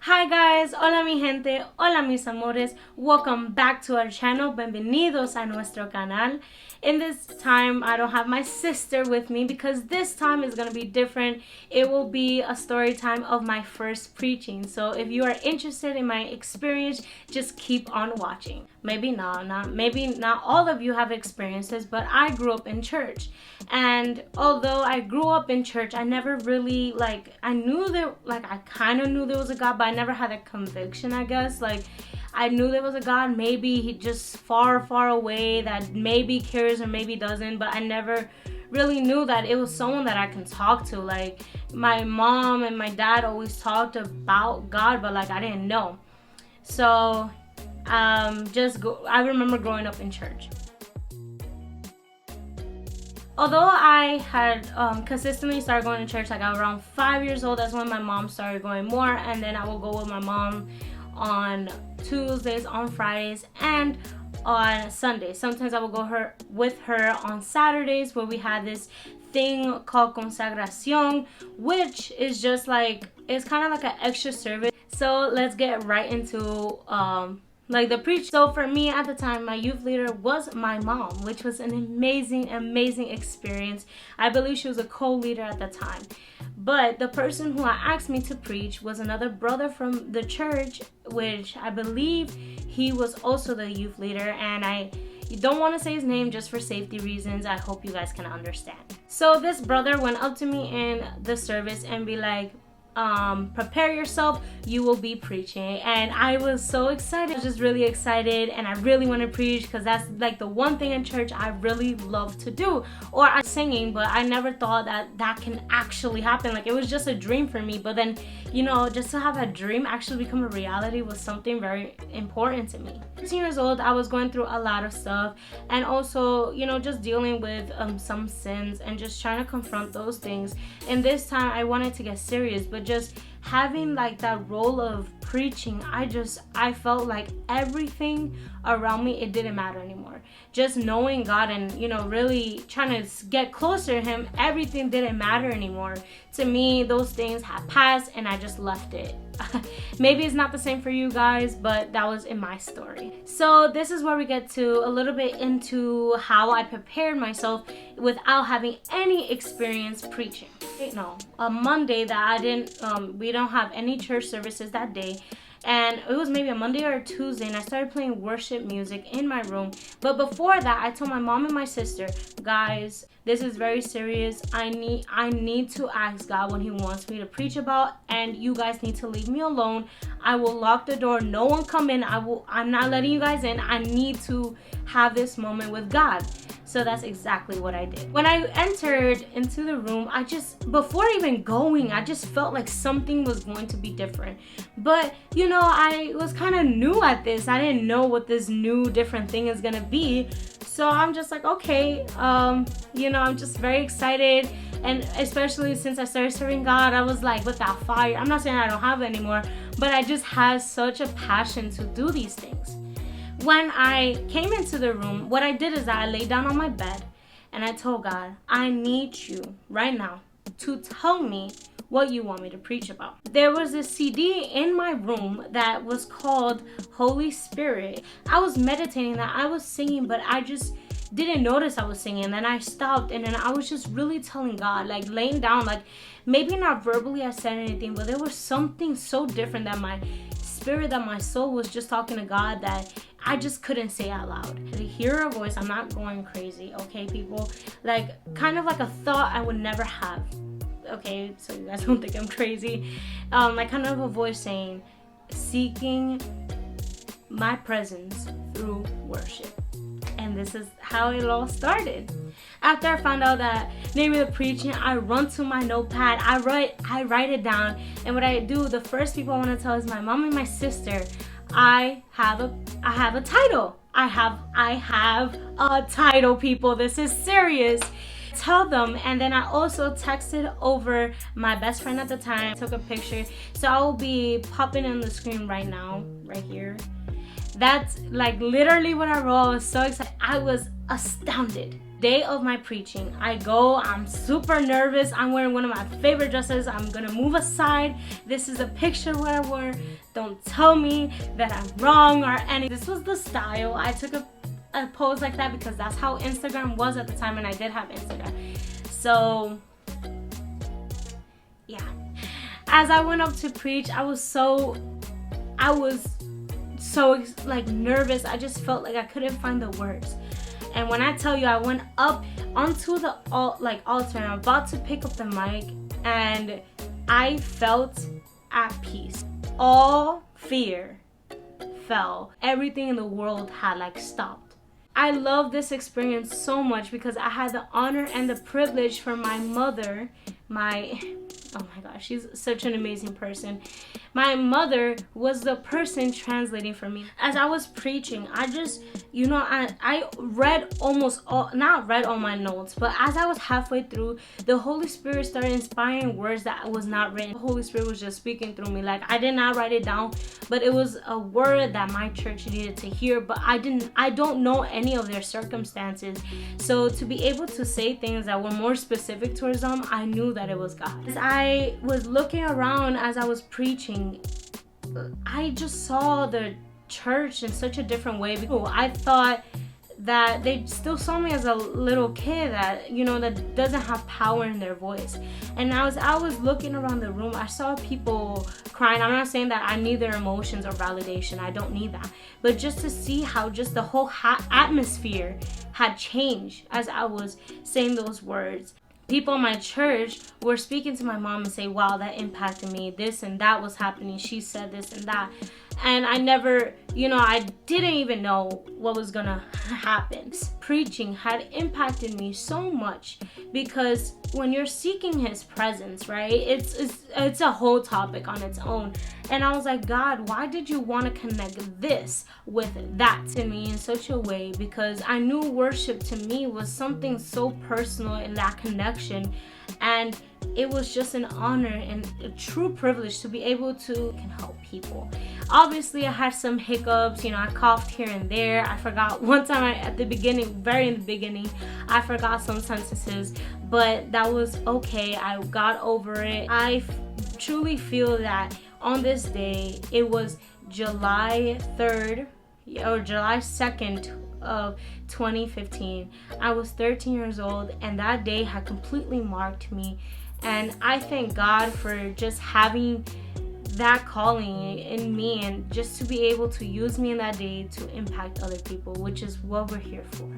Hi guys, hola mi gente, hola mis amores, welcome back to our channel, bienvenidos a nuestro canal. In this time, I don't have my sister with me because this time is going to be different. It will be a story time of my first preaching. So if you are interested in my experience, just keep on watching. Maybe not all of you have experiences, but I grew up in church. And although I grew up in church, I never really I kind of knew there was a God, but I never had a conviction, I guess. I knew there was a God, maybe he just far away that maybe cares or maybe doesn't, but I never really knew that it was someone that I can talk to. Like, my mom and my dad always talked about God, but I didn't know. So I remember growing up in church. Although I had consistently started going to church around 5 years old, that's when my mom started going more, and then I will go with my mom on Tuesdays, on Fridays, and on Sundays. Sometimes I will go with her on Saturdays, where we had this thing called consagración, which is just it's kind of like an extra service. So let's get right into the preach. So for me at the time, my youth leader was my mom, which was an amazing experience. I believe she was a co-leader at the time. But the person who asked me to preach was another brother from the church, which I believe he was also the youth leader, and I don't want to say his name just for safety reasons. I hope you guys can understand. So this brother went up to me in the service and be like, prepare yourself, you will be preaching. And I was so excited. I was just really excited, and I really want to preach because that's the one thing in church I really love to do. Or I'm singing, but I never thought that can actually happen. It was just a dream for me, but then just to have a dream actually become a reality was something very important to me. 15 years old, I was going through a lot of stuff, and also just dealing with some sins and just trying to confront those things. And this time I wanted to get serious, but just having that role of preaching, I felt like everything around me, it didn't matter anymore. Just knowing God and really trying to get closer to him, everything didn't matter anymore. To me, those things had passed and I just left it. Maybe it's not the same for you guys, but that was in my story. So this is where we get to a little bit into how I prepared myself without having any experience preaching. A Monday that I didn't, we don't have any church services that day. And it was maybe a Monday or a Tuesday, and I started playing worship music in my room. But before that, I told my mom and my sister, guys, this is very serious. I need to ask God what he wants me to preach about, and you guys need to leave me alone. I will lock the door. No one come in. I'm not letting you guys in. I need to have this moment with God. So that's exactly what I did. When I entered into the room, before even going, I just felt like something was going to be different. But, I was kind of new at this. I didn't know what this new different thing is gonna be. So I'm just okay, I'm just very excited. And especially since I started serving God, I was with that fire. I'm not saying I don't have it anymore, but I just had such a passion to do these things. When I came into the room, what I did is that I laid down on my bed and I told God, I need you right now to tell me what you want me to preach about. There was a CD in my room that was called Holy Spirit. I was meditating that, I was singing, but I just didn't notice I was singing. And then I stopped, and then I was just really telling God, laying down, maybe not verbally I said anything, but there was something so different that my spirit, that my soul was just talking to God that I just couldn't say out loud. To hear a voice, I'm not going crazy, okay, people? Kind of like a thought I would never have. Okay, so you guys don't think I'm crazy. Kind of a voice saying, seeking my presence through worship. And this is how it all started. After I found out that name of the preaching, I run to my notepad. I write it down. And what I do, the first people I want to tell is my mom and my sister. I have a title. I have a title, people. This is serious. Tell them. And then I also texted over my best friend at the time. I took a picture, so I will be popping on the screen right now, right here. That's literally what I wrote. I was so excited. I was astounded. Day of my preaching, I go, I'm super nervous, I'm wearing one of my favorite dresses, I'm gonna move aside, this is a picture where I wore, don't tell me that I'm wrong or anything. This was the style. I took a pose like that because that's how Instagram was at the time, and I did have Instagram. So yeah, as I went up to preach, I was so like nervous. I just felt like I couldn't find the words. And when I tell you, I went up onto the altar and I'm about to pick up the mic, and I felt at peace. All fear fell. Everything in the world had like stopped. I love this experience so much because I had the honor and the privilege for my mother, oh my gosh, she's such an amazing person. My mother was the person translating for me. As I was preaching, I just, I read not read all my notes, but as I was halfway through, the Holy Spirit started inspiring words that was not written. The Holy Spirit was just speaking through me. Like, I did not write it down, but it was a word that my church needed to hear, but I don't know any of their circumstances. So to be able to say things that were more specific towards them, I knew that it was God. As I was looking around as I was preaching, I just saw the church in such a different way. I thought that they still saw me as a little kid that, that doesn't have power in their voice. And as I was looking around the room, I saw people crying. I'm not saying that I need their emotions or validation. I don't need that. But just to see how just the whole atmosphere had changed as I was saying those words. People in my church were speaking to my mom and say, wow, that impacted me. This and that was happening. She said this and that. And I never, I didn't even know what was gonna happen. Preaching had impacted me so much because when you're seeking his presence, right, it's a whole topic on its own. And I was like, God, why did you want to connect this with that to me in such a way? Because I knew worship to me was something so personal in that connection. And it was just an honor and a true privilege to be able to help people. Obviously, I had some hiccups. I coughed here and there. I forgot one time very in the beginning, I forgot some sentences, but that was okay. I got over it. I truly feel that on this day, it was July 3rd or July 2nd of 2015. I was 13 years old, and that day had completely marked me. And I thank God for just having that calling in me and just to be able to use me in that day to impact other people, which is what we're here for.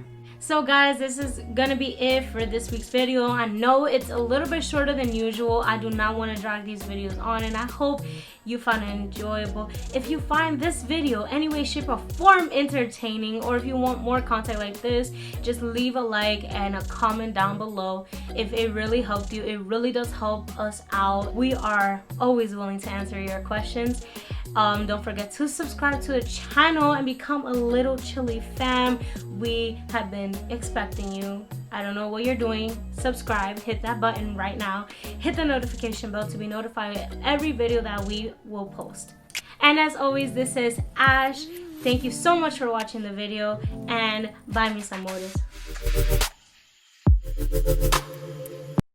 So guys, this is gonna be it for this week's video. I know it's a little bit shorter than usual. I do not want to drag these videos on, and I hope you find it enjoyable. If you find this video any way, shape, or form entertaining, or if you want more content like this, just leave a like and a comment down below. If it really helped you, it really does help us out. We are always willing to answer your questions. Don't forget to subscribe to the channel and become a Little Chili fam. We have been expecting you. I don't know what you're doing. Subscribe, hit that button right now. Hit the notification bell to be notified of every video that we will post. And as always, this is Ash. Thank you so much for watching the video, and bye mis amores.